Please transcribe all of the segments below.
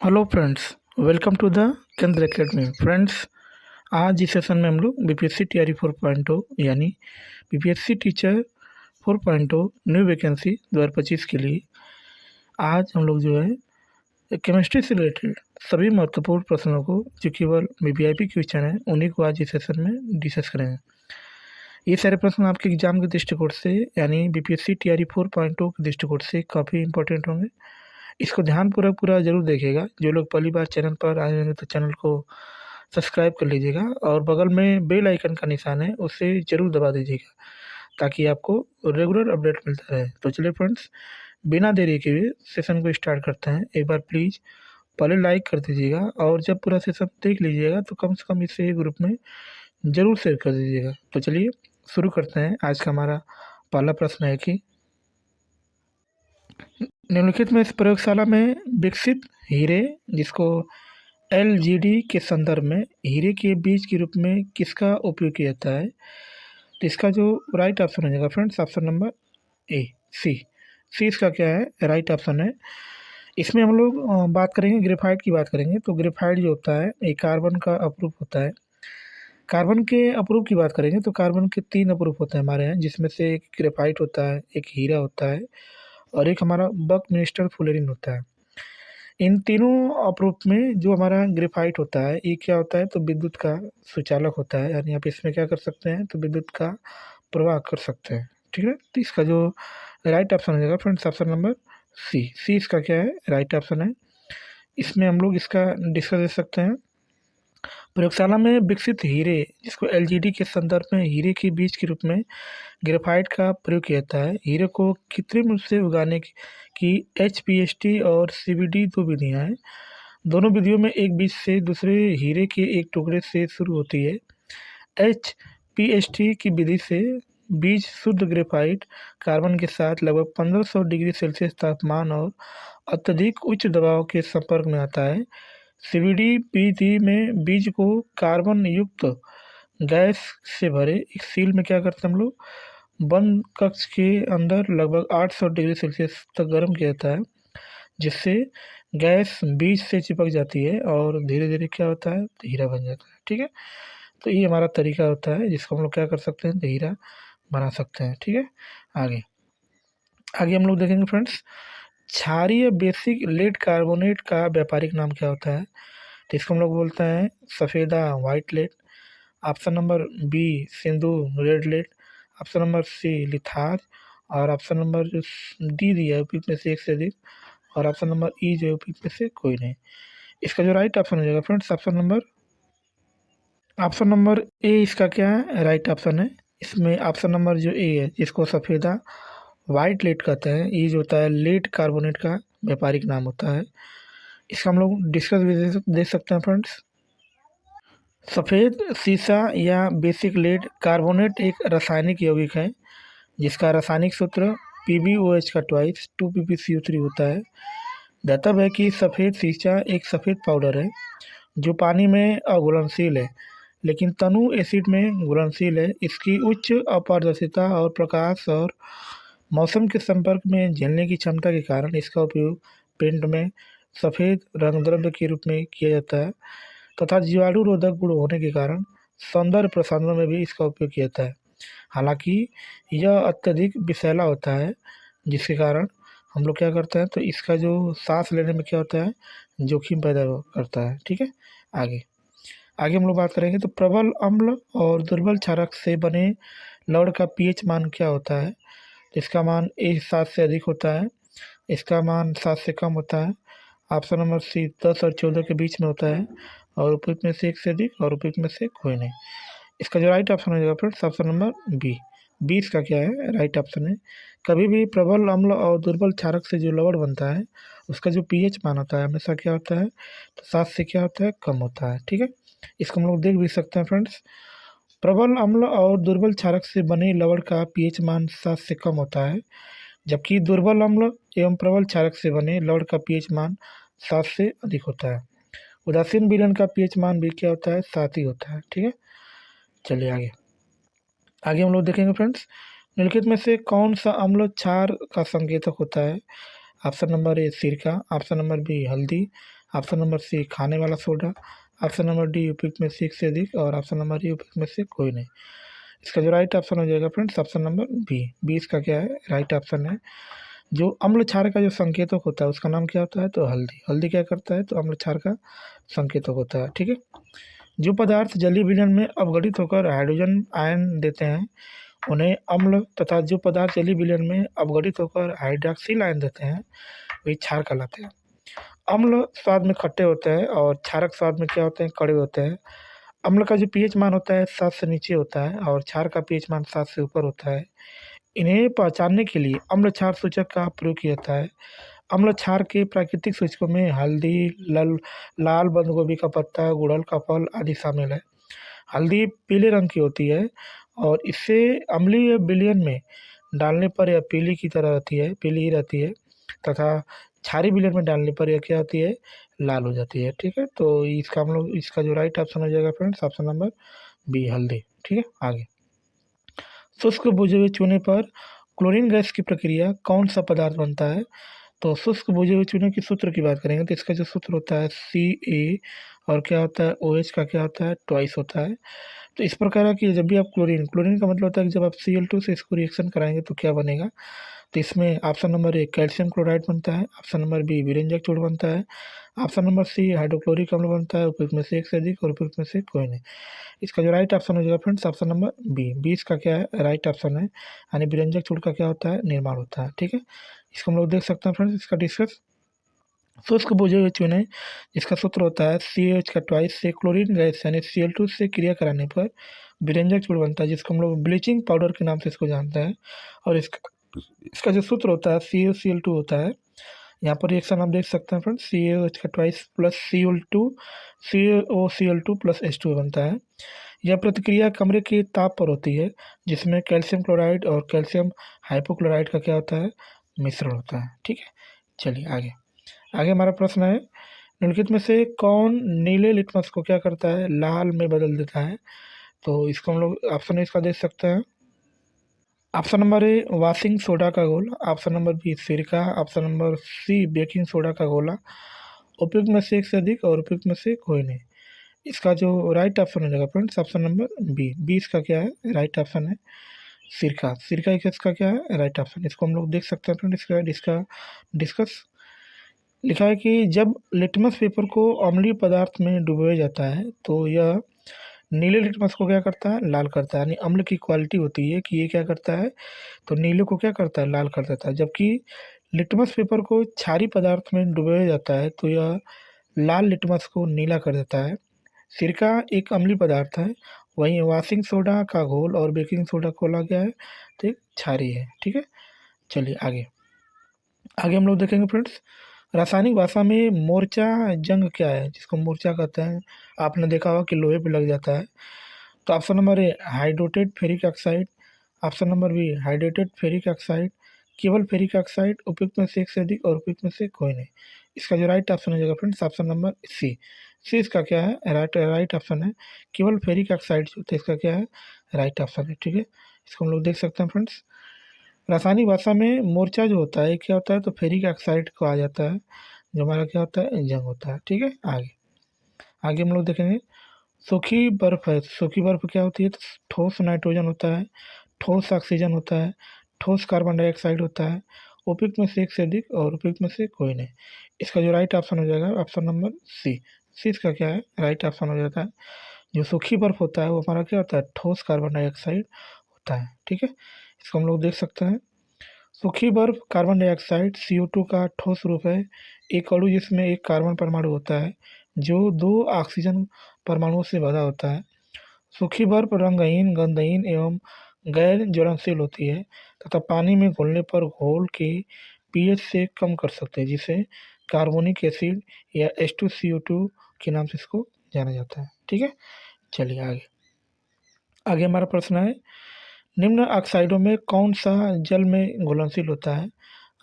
Hello friends, welcome to the Kendra academy. Friends, आज इस session में हम लोग बीपीएससी टीआरई 4.0 यानी बीपीएससी टीचर 4.0 न्यू वैकेंसी 2025 के लिए आज हम लोग जो है केमिस्ट्री से रिलेटेड सभी महत्वपूर्ण प्रश्नों को जो केवल वीवीआईपी क्वेश्चन है उन्हीं को आज इस सेशन में डिस्कस करेंगे। ये सारे प्रश्न आपके एग्जाम के दृष्टिकोण से यानी बीपीएससी टीआरई 4.0 के दृष्टिकोण से काफ़ी इंपॉर्टेंट होंगे। इसको ध्यानपूर्वक पूरा ज़रूर देखिएगा। जो लोग पहली बार चैनल पर आए होंगे तो चैनल को सब्सक्राइब कर लीजिएगा और बगल में बेल आइकन का निशान है उसे ज़रूर दबा दीजिएगा ताकि आपको रेगुलर अपडेट मिलता रहे। तो चलिए फ्रेंड्स, बिना देरी के हुए सेशन को स्टार्ट करते हैं। एक बार प्लीज़ पहले लाइक कर दीजिएगा और जब पूरा सेशन देख लीजिएगा तो कम से कम इसे ग्रुप में ज़रूर शेयर कर दीजिएगा। तो चलिए शुरू करते हैं। आज का हमारा पहला प्रश्न है कि निम्नलिखित में इस प्रयोगशाला में विकसित हीरे जिसको एलजीडी के संदर्भ में हीरे के बीज के रूप में किसका उपयोग किया जाता है? तो इसका जो राइट ऑप्शन हो जाएगा फ्रेंड्स, ऑप्शन नंबर ए सी इसका क्या है राइट ऑप्शन है। इसमें हम लोग बात करेंगे ग्रेफाइट की बात करेंगे। तो ग्रेफाइट जो होता है ये कार्बन का अप्रूप होता है। कार्बन के अप्रूप की बात करेंगे तो कार्बन के 3 अप्रूप होते हैं हमारे यहाँ, जिसमें से एक ग्रेफाइट होता है, एक हीरा होता है और एक हमारा बकमिस्टर फुलेरिन होता है। इन तीनों अप्रूप में जो हमारा ग्रेफाइट होता है ये क्या होता है तो विद्युत का सुचालक होता है, यानी आप इसमें क्या कर सकते हैं तो विद्युत का प्रवाह कर सकते हैं। ठीक है, तो इसका जो राइट ऑप्शन हो जाएगा फ्रेंड्स, ऑप्शन नंबर सी इसका क्या है राइट ऑप्शन है। इसमें हम लोग इसका डिस्कस दे सकते हैं। प्रयोगशाला में विकसित हीरे जिसको एलजीडी के संदर्भ में हीरे के बीज के रूप में ग्रेफाइट का प्रयोग किया जाता है। हीरे को कृत्रिम रूप से उगाने की एचपीएसटी और सीवीडी दो विधियां हैं। दोनों विधियों में एक बीज से दूसरे हीरे के एक टुकड़े से शुरू होती है। एचपीएसटी की विधि से बीज शुद्ध ग्रेफाइट कार्बन के साथ लगभग 1500 डिग्री सेल्सियस तापमान और अत्यधिक उच्च दबाव के संपर्क में आता है। सीवीडी विधि में बीज को कार्बन युक्त गैस से भरे एक सील में क्या करते हैं हम लोग बंद कक्ष के अंदर लगभग 800 डिग्री सेल्सियस तक गर्म किया जाता है, जिससे गैस बीज से चिपक जाती है और धीरे धीरे क्या होता है तो हीरा बन जाता है। ठीक है, तो ये हमारा तरीका होता है जिसको हम लोग क्या कर सकते हैं तो हीरा बना सकते हैं। ठीक है, आगे आगे हम लोग देखेंगे फ्रेंड्स, क्षारीय बेसिक लेड कार्बोनेट का व्यापारिक नाम क्या होता है? तो इसको हम लोग बोलते हैं सफ़ेदा white lead, option number B सिंधु red lead, option number C litharge और ऑप्शन नंबर जो डी दिया है उपयुक्त में से एक से अधिक और ऑप्शन नंबर ई जो है उपयुक्त में से कोई नहीं। इसका जो राइट ऑप्शन हो जाएगा फ्रेंड्स, ऑप्शन नंबर ए इसका क्या है राइट ऑप्शन है। इसमें ऑप्शन नंबर जो ए है जिसको सफ़ेदा वाइट लेड कहते हैं, ये जो होता है लेड कार्बोनेट का व्यापारिक नाम होता है। इसका हम लोग डिस्कस भी दे सकते हैं फ्रेंड्स। सफ़ेद सीसा या बेसिक लेड कार्बोनेट एक रासायनिक यौगिक है जिसका रासायनिक सूत्र PbOH का ट्वाइस 2PbCO3 होता है। दातव्य है कि सफ़ेद सीसा एक सफ़ेद पाउडर है जो पानी में अघुलनशील है लेकिन तनु एसिड में घुलनशील है। इसकी उच्च अपारदर्शिता और प्रकाश और मौसम के संपर्क में झेलने की क्षमता के कारण इसका उपयोग पेंट में सफ़ेद रंग द्रव्य के रूप में किया जाता है तथा जीवाणु रोधक गुण होने के कारण सौंदर्य प्रसाधनों में भी इसका उपयोग किया जाता है। हालांकि यह अत्यधिक विषैला होता है जिसके कारण हम लोग क्या करते हैं तो इसका जो सांस लेने में क्या होता है जोखिम पैदा करता है। ठीक है, आगे आगे हम लोग बात करेंगे तो प्रबल अम्ल और दुर्बल क्षारक से बने लवण का पीएच मान क्या होता है? तो इसका मान ए 7 से अधिक होता है, इसका मान 7 से कम होता है, ऑप्शन नंबर सी 10 और 14 के बीच में होता है और उपयुक्त में से एक से अधिक और उपयुक्त में से कोई नहीं। इसका जो राइट ऑप्शन हो जाएगा फ्रेंड्स, ऑप्शन नंबर बी इसका क्या है राइट ऑप्शन है। कभी भी प्रबल अम्ल और दुर्बल क्षारक से जो लवण बनता है उसका जो पीएच मान होता है हमेशा क्या होता है तो 7 से क्या होता है कम होता है। ठीक है, इसको हम लोग देख भी सकते हैं फ्रेंड्स। प्रबल अम्ल और दुर्बल क्षारक से बने लवण का पीएच मान 7 से कम होता है, जबकि दुर्बल अम्ल एवं प्रबल क्षारक से बने लवण का पीएच मान 7 से अधिक होता है। उदासीन विलयन का पीएच मान भी क्या होता है 7 ही होता है। ठीक है, चलिए आगे आगे हम लोग देखेंगे फ्रेंड्स, निम्नलिखित में से कौन सा अम्ल क्षार का संकेतक होता है? ऑप्शन नंबर ए सिरका, ऑप्शन नंबर बी हल्दी, ऑप्शन नंबर सी खाने वाला सोडा, ऑप्शन नंबर डी उपयुक्त में से एक से अधिक, और ऑप्शन नंबर ई उपयुक्त में से कोई नहीं। इसका जो राइट ऑप्शन हो जाएगा friends option number B. B इसका क्या है राइट ऑप्शन है। जो अम्ल क्षार का जो संकेतक होता है उसका नाम क्या होता है, तो हल्दी। हल्दी क्या करता है, तो अम्ल क्षार का संकेतक होता है। ठीक है। जो पदार्थ जलीय विलयन में अपघटित होकर हाइड्रोजन आयन देते हैं उन्हें अम्ल, तथा जो पदार्थ जलीय विलयन में अपघटित होकर हाइड्रॉक्सिल आयन देते हैं वे क्षार कहलाते हैं। अम्ल स्वाद में खट्टे होते हैं और क्षारक स्वाद में क्या होते हैं, कड़वे होते हैं। अम्ल का जो पीएच मान होता है 7 से नीचे होता है और क्षार का पीएच मान 7 से ऊपर होता है। इन्हें पहचानने के लिए अम्ल क्षार सूचक का प्रयोग किया जाता है। अम्ल क्षार के प्राकृतिक सूचकों में हल्दी, लाल बंद गोभी का पत्ता, गुड़हल का फल आदि शामिल है। हल्दी पीले रंग की होती है और इससे अम्लीय विलयन में डालने पर यह पीली की तरह रहती है, पीली ही रहती है, तथा क्षारीय विलयन में डालने पर यह क्या होती है, लाल हो जाती है। ठीक है। तो इसका हम लोग इसका जो राइट ऑप्शन हो जाएगा फ्रेंड्स ऑप्शन नंबर बी हल्दी। ठीक है। आगे शुष्क बुझे हुए चूने पर क्लोरीन गैस की प्रक्रिया कौन सा पदार्थ बनता है। तो शुष्क बुझे हुए चूने की सूत्र की बात करेंगे तो इसका जो सूत्र होता है Ca, और क्या होता है OH का क्या होता है ट्वाइस होता है। तो इस प्रकार है कि जब भी आप क्लोरीन क्लोरीन का मतलब होता है कि जब आप Cl2 से इसको रिएक्शन कराएंगे तो क्या बनेगा, तो इसमें ऑप्शन नंबर ए कैल्शियम क्लोराइड बनता है, ऑप्शन नंबर बी विरेंजक चूर्ण बनता है, ऑप्शन नंबर सी हाइड्रोक्लोरिक अम्ल बनता है, उपयुक्त में से एक से अधिक और उपयुक्त में से कोई नहीं। इसका जो राइट ऑप्शन हो जाएगा friends option number B. B इसका क्या है राइट ऑप्शन है, यानी विरंजक चूर्ण का क्या होता है निर्माण होता है। ठीक है। इसको हम लोग देख सकते हैं फ्रेंड्स इसका डिस्कस। शुष्क बुझे हुए चूने जिसका सूत्र होता है CH का ट्वाइस से क्लोरीन गैस यानी Cl2 से क्रिया कराने पर विरंजक चूर्ण बनता है, जिसको हम लोग ब्लीचिंग पाउडर के नाम से इसको जानते हैं। और इसका जो सूत्र होता है CaCl2 होता है। यहाँ पर रिएक्शन आप देख सकते हैं फ्रेंड्स CaOH का twice plus Cl2 CaOCl2 plus H2 बनता है। यह प्रतिक्रिया कमरे के ताप पर होती है जिसमें कैल्शियम क्लोराइड और कैल्शियम हाइपोक्लोराइड का क्या होता है मिश्रण होता है। ठीक है। चलिए आगे। आगे हमारा प्रश्न है निम्नलिखित में से कौन नीले लिटमस को क्या करता है लाल में बदल देता है। तो इसको हम लोग ऑप्शन इसका देख सकते हैं। Option number A washing soda का गोला, ऑप्शन नंबर बी सिरका, option number C baking soda का गोला, उपयुक्त में से एक से अधिक और उपयुक्त में से कोई नहीं। इसका जो राइट ऑप्शन हो जाएगा friends option number B. B इसका क्या है राइट ऑप्शन है सिरका। सिरका इसका क्या है राइट ऑप्शन। इसको हम लोग देख सकते हैं फ्रेंड इसका डिस्कस। लिखा है कि जब लिटमस पेपर को अम्लीय पदार्थ में डुबोया जाता है तो यह नीले लिटमस को क्या करता है लाल करता है, यानी अम्ल की क्वालिटी होती है कि ये क्या करता है तो नीले को क्या करता है लाल कर देता है। जबकि लिटमस पेपर को क्षारीय पदार्थ में डुबोया जाता है तो यह लाल लिटमस को नीला कर देता है। सिरका एक अम्लीय पदार्थ है, वहीं वॉशिंग सोडा का घोल और बेकिंग सोडा खोला गया है तो एक क्षारीय है। ठीक है। चलिए आगे। आगे हम लोग देखेंगे फ्रेंड्स रासायनिक भाषा में मोर्चा जंग क्या है, जिसको मोर्चा कहते हैं। आपने देखा होगा कि लोहे पे लग जाता है। तो option number A hydrated ferric oxide, option number B hydrated ferric oxide, केवल फेरिक ऑक्साइड, उपयुक्त में से एक से अधिक और उपयुक्त में से कोई नहीं। इसका जो राइट ऑप्शन हो जाएगा फ्रेंड्स ऑप्शन नंबर सी। सी इसका क्या है राइट ऑप्शन है। केवल फेरिक ऑक्साइड जो होता है इसका क्या है राइट ऑप्शन है। ठीक है। इसको हम लोग देख सकते हैं फ्रेंड्स। रासायनिक भाषा में मोर्चा जो होता है क्या होता है तो फेरिक ऑक्साइड को आ जाता है, जो हमारा क्या होता है जंग होता है। ठीक है। आगे आगे हम लोग देखेंगे सूखी बर्फ है। सूखी बर्फ क्या होती है तो ठोस नाइट्रोजन होता है, ठोस ऑक्सीजन होता है, ठोस कार्बन डाइऑक्साइड होता है, उपयुक्त में से एक से अधिक और उपयुक्त में से कोई नहीं। इसका जो राइट ऑप्शन हो जाएगा ऑप्शन नंबर सी। सी इसका क्या है राइट ऑप्शन हो जाता है। जो सूखी बर्फ होता है वो हमारा क्या होता है ठोस कार्बन डाइऑक्साइड होता है। ठीक है। इसको हम लोग देख सकते हैं। सूखी बर्फ कार्बन डाइऑक्साइड CO2 का ठोस रूप है, एक अणु जिसमें एक कार्बन परमाणु होता है जो दो ऑक्सीजन परमाणुओं से बंधा होता है। सूखी बर्फ रंगहीन, गंधहीन एवं गैर ज्वलनशील होती है तथा पानी में घुलने पर घोल के पीएच से कम कर सकते हैं, जिसे कार्बोनिक एसिड या H2CO2 के नाम से इसको जाना जाता है। ठीक है। चलिए आगे। आगे हमारा प्रश्न है निम्न ऑक्साइडों में कौन सा जल में घुलनशील होता है।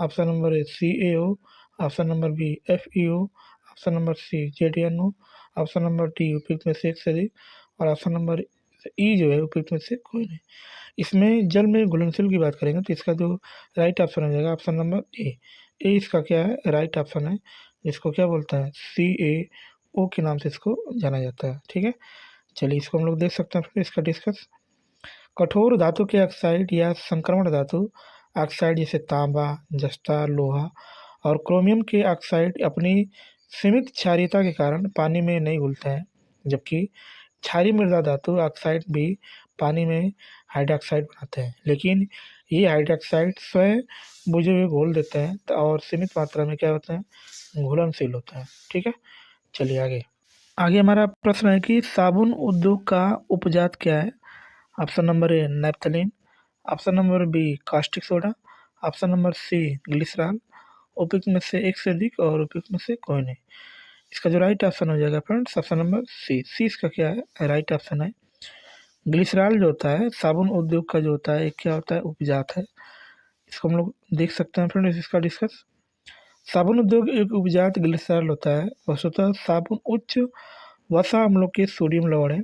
Option number A CaO, option number B FeO, option number C ZnO, option number D उपयुक्त में से एक से अधिक और ऑप्शन नंबर ई जो है उपयुक्त में से कोई नहीं। इसमें जल में घुलनशील की बात करेंगे तो इसका जो राइट ऑप्शन हो जाएगा ऑप्शन नंबर ए। ए इसका क्या है राइट ऑप्शन है। इसको क्या बोलता है, CaO के नाम से इसको जाना जाता है। ठीक है, चलिए इसको हम लोग देख सकते हैं फिर इसका डिस्कस। कठोर धातु के ऑक्साइड या संक्रमण धातु ऑक्साइड जैसे तांबा, जस्ता, लोहा और क्रोमियम के ऑक्साइड अपनी सीमित क्षारीयता के कारण पानी में नहीं घुलते हैं, जबकि क्षारीय मृदा धातु ऑक्साइड भी पानी में हाइड्रोक्साइड बनाते हैं, लेकिन ये हाइड्रोक्साइड स्वयं बुझे हुए घोल देते हैं और सीमित मात्रा में क्या होते हैं, घुलनशील होते हैं। ठीक है, चलिए आगे। आगे हमारा प्रश्न है कि साबुन उद्योग का उपजात क्या है। Option number A naphthalene, option number B caustic soda, option number C glycerol, उपयुक्त में से एक से अधिक और उपयुक्त में से कोई नहीं। इसका जो राइट ऑप्शन हो जाएगा फ्रेंड्स, ऑप्शन नंबर सी इसका क्या है, राइट ऑप्शन है। ग्लिसरॉल जो होता है साबुन उद्योग का जो होता है, एक क्या होता है, उपजात है। इसको हम लोग देख सकते हैं फ्रेंड्स इसका डिस्कस। साबुन उद्योग एक उपजात ग्लिसरॉल होता है। वस्तुतः साबुन उच्च वसा अम्लों के सोडियम लवण है।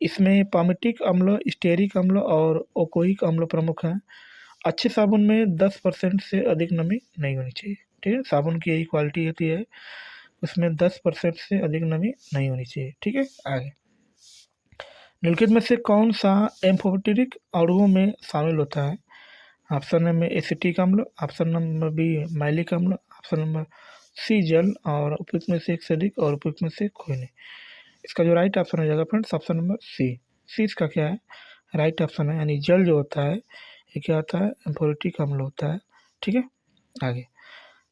इसमें पामिटिक अम्ल, स्टेरिक अम्ल और ओकोइक अम्ल प्रमुख हैं। अच्छे साबुन में 10% से अधिक नमी नहीं होनी चाहिए। ठीक है, साबुन की यही क्वालिटी होती है, उसमें 10% से अधिक नमी नहीं होनी चाहिए। ठीक है, आगे। निम्नलिखित में से कौन सा एम्फोटेरिक अणुओं में शामिल होता है। ऑप्शन नंबर एसिटिक अम्ल, ऑप्शन नंबर बी मैलिक अम्ल, ऑप्शन नंबर सी जल और उपयुक्त में से एक से अधिक और उपयुक्त में से कोई नहीं। इसका जो राइट ऑप्शन हो जाएगा फ्रेंड्स, ऑप्शन नंबर सी इसका क्या है, राइट ऑप्शन है। यानी जल जो होता है ये क्या होता है, एम्फोरेटिक अम्ल होता है। ठीक है, आगे।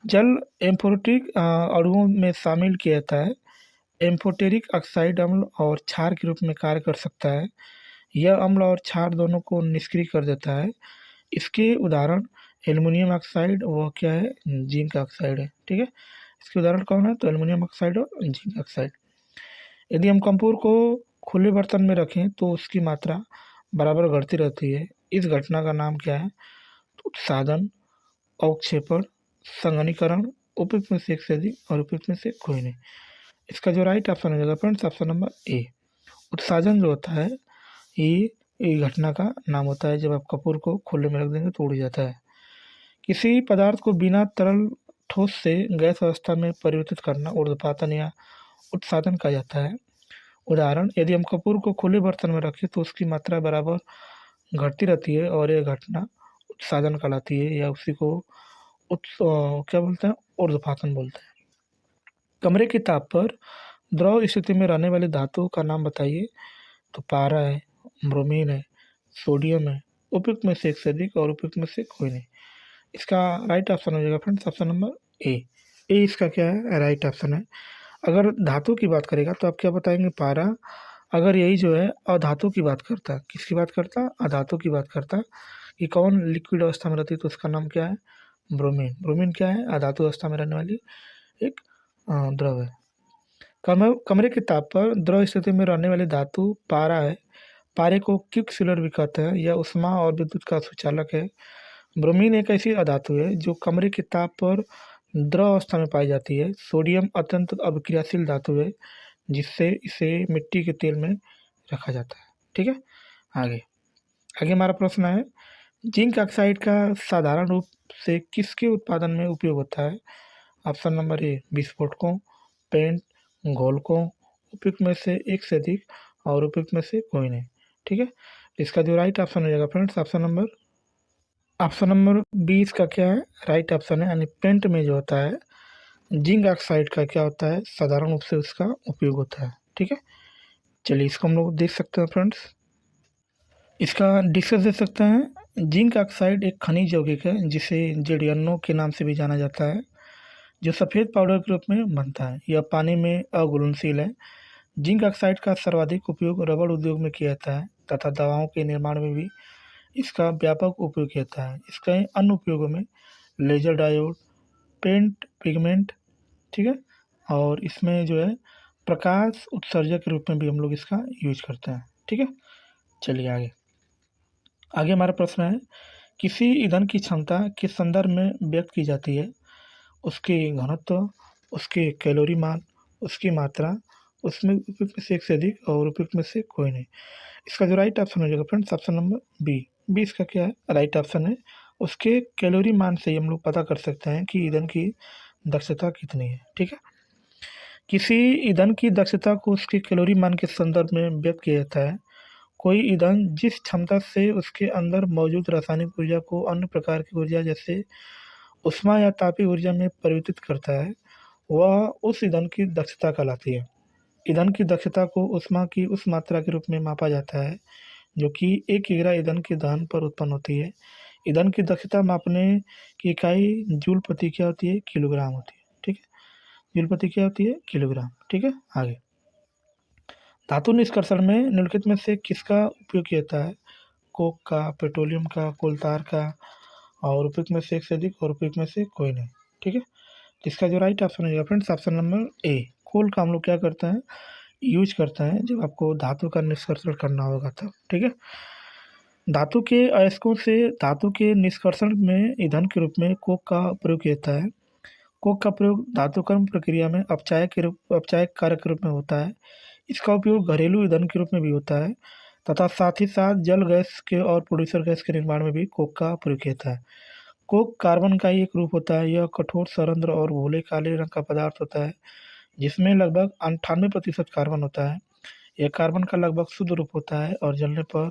जल एम्फोरेटिक अणुओं में शामिल किया जाता है। एम्फोटेरिक ऑक्साइड अम्ल और क्षार के रूप में कार्य कर सकता है। यह अम्ल और क्षार दोनों को निष्क्रिय कर देता है। इसके उदाहरण एल्युमिनियम ऑक्साइड व क्या है, जिंक ऑक्साइड है। ठीक है, इसके उदाहरण कौन है, तो एल्युमिनियम ऑक्साइड और जिंक ऑक्साइड। यदि हम कपूर को खुले बर्तन में रखें तो उसकी मात्रा बराबर घटती रहती है। इस घटना का नाम क्या है, तो उत्सादन, अवक्षेपण, संघनीकरण, उपयुक्त में से एक से अधिक और उपयुक्त में से कोई नहीं। इसका जो राइट ऑप्शन हो जाएगा फ्रेंड्स, ऑप्शन नंबर ए। उत्सादन जो होता है ये घटना का नाम होता है, जब आप कपूर को खुले में रख देंगे तो उड़ जाता है। किसी पदार्थ को बिना तरल ठोस से गैस अवस्था में परिवर्तित करना ऊर्ध्वपातन या उत्सादन कहा जाता है। उदाहरण, यदि हम कपूर को खुले बर्तन में रखें तो उसकी मात्रा बराबर घटती रहती है और यह घटना उत्सादन कहलाती है, या उसी को क्या बोलते हैं, ऊर्ध्वपातन बोलते हैं। कमरे के ताप पर द्रव स्थिति में रहने वाली धातुओं का नाम बताइए। तो पारा है, ब्रोमीन है, सोडियम है, उपयुक्त में से एक से अधिक और उपयुक्त में से कोई नहीं। इसका राइट ऑप्शन हो जाएगा फ्रेंड्स, ऑप्शन नंबर ए। इसका क्या है, राइट ऑप्शन है। अगर धातु की बात करेगा तो आप क्या बताएंगे, पारा। अगर यही जो है अधातु की बात करता, किसकी बात करता, अधातु की बात करता, कि कौन लिक्विड अवस्था में रहती है, तो उसका नाम क्या है, ब्रोमीन। ब्रोमीन क्या है, अधातु अवस्था में रहने वाली एक द्रव है। कमरे के ताप पर द्रव स्थिति में रहने वाली धातु पारा है। पारे को क्विकसिलर भी कहते हैं। यह ऊष्मा और विद्युत का सुचालक है। ब्रोमीन एक ऐसी अधातु है जो कमरे के ताप पर द्रव अवस्था में पाई जाती है। सोडियम अत्यंत अभिक्रियाशील धातु है, जिससे इसे मिट्टी के तेल में रखा जाता है। ठीक है, आगे। आगे हमारा प्रश्न है, जिंक ऑक्साइड का साधारण रूप से किसके उत्पादन में उपयोग होता है। ऑप्शन नंबर ए विस्फोटकों, पेंट, गोलकों, उपयुक्त में से एक से अधिक और उपयुक्त में से कोई नहीं। ठीक है, इसका जो राइट ऑप्शन हो जाएगा फ्रेंड्स, ऑप्शन नंबर 20 का क्या है, राइट ऑप्शन है। यानी पेंट में जो होता है जिंक ऑक्साइड का क्या होता है, साधारण रूप से उसका उपयोग होता है। ठीक है, चलिए इसको हम लोग देख सकते हैं फ्रेंड्स। इसका डिस्कस दे सकते हैं। जिंक ऑक्साइड एक खनिज यौगिक है जिसे जेडियनो के नाम से भी जाना जाता है, जो सफ़ेद पाउडर के रूप में बनता है। यह पानी में अघुलनशील है। जिंक ऑक्साइड का सर्वाधिक उपयोग रबड़ उद्योग में किया जाता है तथा दवाओं के निर्माण में भी इसका व्यापक उपयोग किया जाता है। इसके अन्य उपयोगों में लेजर डायोड, पेंट पिगमेंट, ठीक है, और इसमें जो है प्रकाश उत्सर्जक के रूप में भी हम लोग इसका यूज करते हैं। ठीक है, चलिए आगे। आगे हमारा प्रश्न है, किसी ईंधन की क्षमता किस संदर्भ में व्यक्त की जाती है। उसके घनत्व, उसके कैलोरी मान, उसकी मात्रा, उसमें उपयुक्त में से एक से अधिक और उपयुक्त में से कोई नहीं। इसका जो राइट ऑप्शन हो जाएगा फ्रेंड्स, ऑप्शन नंबर बी इसका क्या है, राइट ऑप्शन है। उसके कैलोरी मान से ही हम लोग पता कर सकते हैं कि ईंधन की दक्षता कितनी है, ठीक है। किसी ईंधन की दक्षता को उसके कैलोरी मान के संदर्भ में व्यक्त किया जाता है। कोई ईंधन जिस क्षमता से उसके अंदर मौजूद रासायनिक ऊर्जा को अन्य प्रकार की ऊर्जा जैसे ऊष्मा या तापीय ऊर्जा में परिवर्तित करता है, वह उस ईंधन की दक्षता कहलाती है। ईंधन की दक्षता को ऊष्मा की उस मात्रा के रूप में मापा जाता है जो कि 1 किग्रा ईंधन के दहन पर उत्पन्न होती है। ईंधन की दक्षता मापने की इकाई जूल प्रति क्या होती है, किलोग्राम होती है, ठीक है। जूल प्रति क्या होती है, किलोग्राम, ठीक है। आगे, धातु निष्कर्षण में निम्नलिखित में से किसका उपयोग किया जाता है? कोक का, पेट्रोलियम का, कोलतार का, और उपयुक्त में से एक से अधिक और उपयुक्त में से कोई नहीं, ठीक है। इसका जो राइट ऑप्शन है फ्रेंड्स, ऑप्शन नंबर ए। कोल का हम लोग क्या करते हैं, यूज करते हैं जब आपको धातु का निष्कर्षण करना होगा तब, ठीक है। धातु के अयस्कों से धातु के निष्कर्षण में ईंधन के रूप में कोक का प्रयोग किया जाता है। कोक का प्रयोग धातुकर्म प्रक्रिया में अपचायक कार्य के रूप में होता है। इसका उपयोग घरेलू ईंधन के रूप में भी होता है तथा साथ ही साथ जल गैस के और प्रोड्यूसर गैस के निर्माण में भी कोक का प्रयोग किया जाता है। कोक कार्बन का ही एक रूप होता है। यह कठोर सरंध्र और भूरे काले रंग का पदार्थ होता है जिसमें लगभग 98% कार्बन होता है। यह कार्बन का लगभग शुद्ध रूप होता है और जलने पर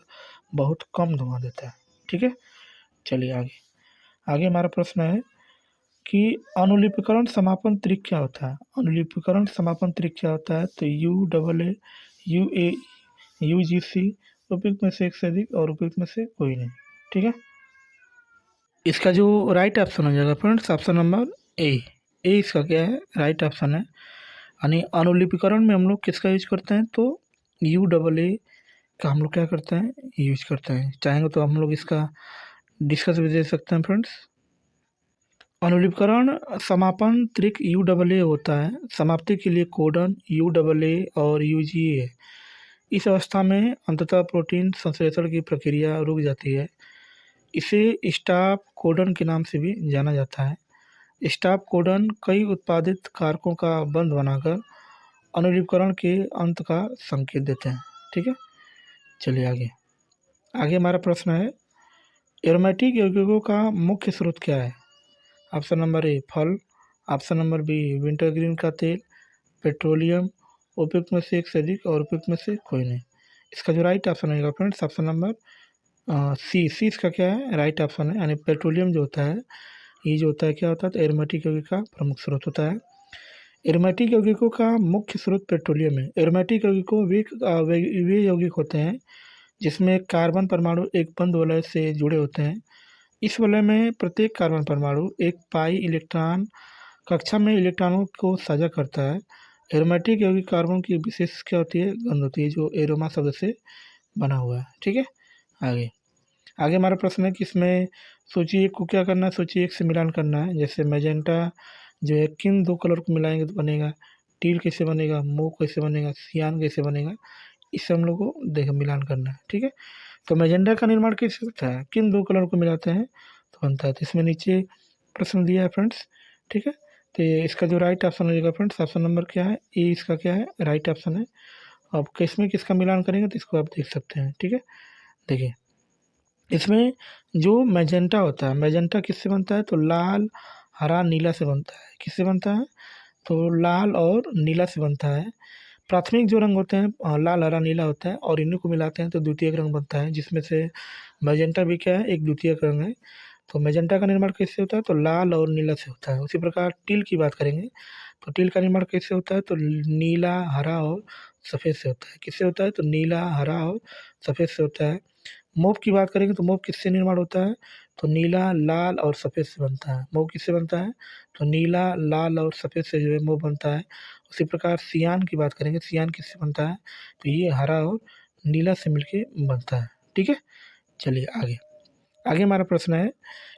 बहुत कम धुआं देता है, ठीक है। चलिए आगे। आगे हमारा प्रश्न है कि अनुलिपीकरण समापन तरीक क्या होता है? अनुलिपीकरण समापन तरीक क्या होता है? तो UAA, UA, UGC, उपयुक्त में से एक से अधिक और उपयुक्त में से कोई नहीं, ठीक है। इसका जो राइट ऑप्शन हो जाएगा फ्रेंड्स, ऑप्शन नंबर ए। ए इसका क्या है, राइट ऑप्शन है। यानी अनुलिपीकरण में हम लोग किसका यूज करते हैं, तो UAA का हम लोग क्या करते हैं, यूज करते हैं। चाहेंगे तो हम लोग इसका डिस्कस भी दे सकते हैं फ्रेंड्स। अनुलिपीकरण समापन त्रिक UAA होता है। समाप्ति के लिए कोडन UAA और UGA है। इस अवस्था में अंततः प्रोटीन संश्लेषण की प्रक्रिया रुक जाती है। इसे स्टॉप कोडन के नाम से भी जाना जाता है। स्टॉप कोडन कई उत्पादित कारकों का बंध बनाकर अनुलिपीकरण के अंत का संकेत देते हैं, ठीक है। चलिए आगे। आगे हमारा प्रश्न है, एरोमेटिक यौगिकों का मुख्य स्रोत क्या है? ऑप्शन नंबर ए फल, ऑप्शन नंबर बी विंटरग्रीन का तेल, पेट्रोलियम, उपयुक्त में से एक से अधिक और उपयुक्त में से कोई नहीं। इसका जो राइट ऑप्शन रहेगा फ्रेंड्स, ऑप्शन नंबर सी इसका क्या है, राइट ऑप्शन है। यानी पेट्रोलियम जो होता है, ये जो होता है क्या होता है, तो एरोमेटिक यौगिक का प्रमुख स्रोत होता है। एरोमेटिक यौगिकों का मुख्य स्रोत पेट्रोलियम है। एरोमेटिक यौगिकों वे यौगिक होते हैं जिसमें कार्बन परमाणु एक बंद वलय से जुड़े होते हैं। इस वलय में प्रत्येक कार्बन परमाणु एक पाई इलेक्ट्रॉन कक्षा में इलेक्ट्रॉनों को साझा करता है। एरोमेटिक यौगिक कार्बन की विशेष क्या होती है, गंध होती है, जो एरोमा शब्द से बना हुआ है, ठीक है। आगे आगे हमारा प्रश्न है कि इसमें सूची 1 को क्या करना है, सूची 1 से मिलान करना है। जैसे मैजेंटा जो है किन दो कलर को मिलाएंगे तो बनेगा, टील कैसे बनेगा, मोव कैसे बनेगा, सियान कैसे बनेगा, इससे हम लोग को देख मिलान करना है, ठीक है। तो मैजेंटा का निर्माण कैसे होता है, किन दो कलर को मिलाते हैं तो बनता है। तो इसमें नीचे प्रश्न दिया है फ्रेंड्स, ठीक है। तो इसका जो राइट ऑप्शन हो जाएगा फ्रेंड्स, ऑप्शन नंबर क्या है, ए इसका क्या है, राइट ऑप्शन है। अब किसमें किसका मिलान करेंगे तो इसको आप देख सकते हैं, ठीक है। देखिए इसमें जो मैजेंटा होता है, मैजेंटा किससे बनता है, तो लाल हरा नीला से बनता है। किससे बनता है, तो लाल और नीला से बनता है। प्राथमिक जो रंग होते हैं लाल हरा नीला होता है और इन्हीं को मिलाते हैं तो द्वितीयक रंग बनता है, जिसमें से मैजेंटा भी क्या है, एक द्वितीयक रंग है। तो मैजेंटा का निर्माण कैसे होता है, तो लाल और नीला से होता है। उसी प्रकार टील की बात करेंगे तो टील का निर्माण कैसे होता है, तो नीला हरा और सफ़ेद से होता है। किससे होता है, तो नीला हरा और सफ़ेद से होता है। मोव की बात करेंगे तो मोव किससे निर्माण होता है, तो नीला लाल और सफ़ेद से बनता है। मोव किससे बनता है, तो नीला लाल और सफ़ेद से जो है मोव बनता है। उसी प्रकार सियान की बात करेंगे, सियान किससे बनता है, तो ये हरा और नीला से मिलके बनता है, ठीक है। चलिए आगे। आगे हमारा प्रश्न है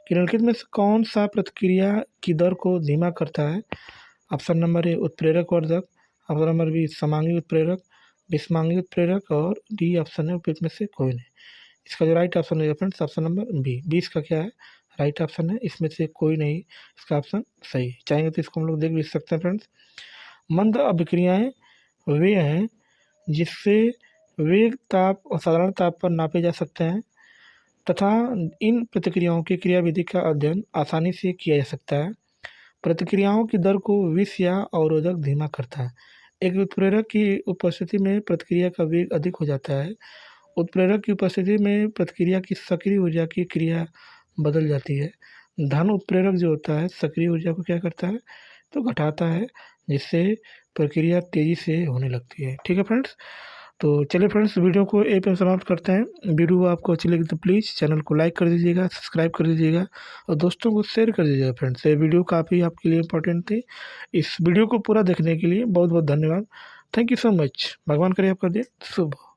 कि निम्नलिखित में से कौन सा प्रतिक्रिया की दर को धीमा करता है? ऑप्शन नंबर ए उत्प्रेरक वर्धक, ऑप्शन नंबर बी समांगी उत्प्रेरक, विषमांगी उत्प्रेरक, और डी ऑप्शन है उपयुक्त में से कोई नहीं। इसका जो राइट ऑप्शन है friends, option number B. B इसका क्या है, राइट ऑप्शन है। इसमें से कोई नहीं, इसका ऑप्शन सही है। चाहेंगे तो इसको हम लोग देख भी सकते हैं फ्रेंड्स। मंद अभिक्रियाएं वे हैं जिससे वेग ताप और साधारण ताप पर नापे जा सकते हैं तथा इन प्रतिक्रियाओं की क्रियाविधि का अध्ययन आसानी से किया जा सकता है। प्रतिक्रियाओं की दर को विष या अवरोधक धीमा करता है। एक उत्प्रेरक की उपस्थिति में प्रतिक्रिया का वेग अधिक हो जाता है। उत्प्रेरक की उपस्थिति में प्रतिक्रिया की सक्रिय ऊर्जा की क्रिया बदल जाती है। धन उत्प्रेरक जो होता है सक्रिय ऊर्जा को क्या करता है, तो घटाता है, जिससे प्रक्रिया तेज़ी से होने लगती है। ठीक है फ्रेंड्स, तो चलिए फ्रेंड्स वीडियो को यहीं पे समाप्त करते हैं। वीडियो आपको अच्छी लगी तो प्लीज़ चैनल को लाइक कर दीजिएगा, सब्सक्राइब कर दीजिएगा और दोस्तों को शेयर कर दीजिएगा फ्रेंड्स। ये वीडियो काफ़ी आपके लिए इंपॉर्टेंट थी। इस वीडियो को पूरा देखने के लिए बहुत बहुत धन्यवाद। Thank you so much. भगवान करे आपका दिन शुभ हो।